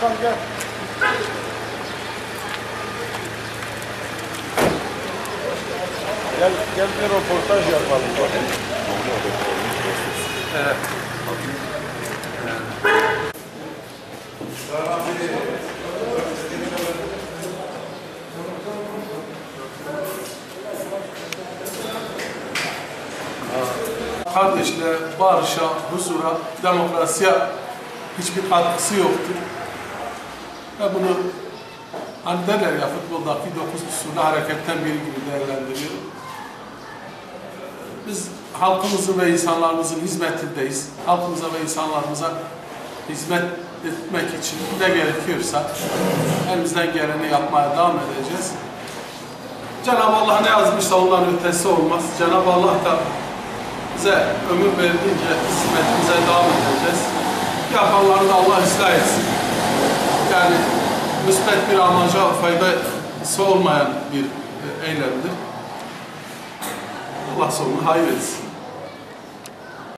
Başkan gel. Gel bir röportaj yapalım. Evet. Kardeşle barışa, huzura, demokrasiye hiçbir katkısı yoktur. Ve bunu hani derler ya futboldaki 9 usulü hareketten biri gibi değerlendiriyor. Biz halkımızın ve insanlarımızın hizmetindeyiz. Halkımıza ve insanlarımıza hizmet etmek için ne gerekiyorsa elimizden geleni yapmaya devam edeceğiz. Cenab-ı Allah ne yazmışsa ondan ötesi olmaz. Cenab-ı Allah da bize ömür verdiğince hizmetimize devam edeceğiz. Yapanları da Allah ıslah etsin. Yani müsbet bir amaca faydası olmayan bir eylemdir. Allah sonunu hayır etsin.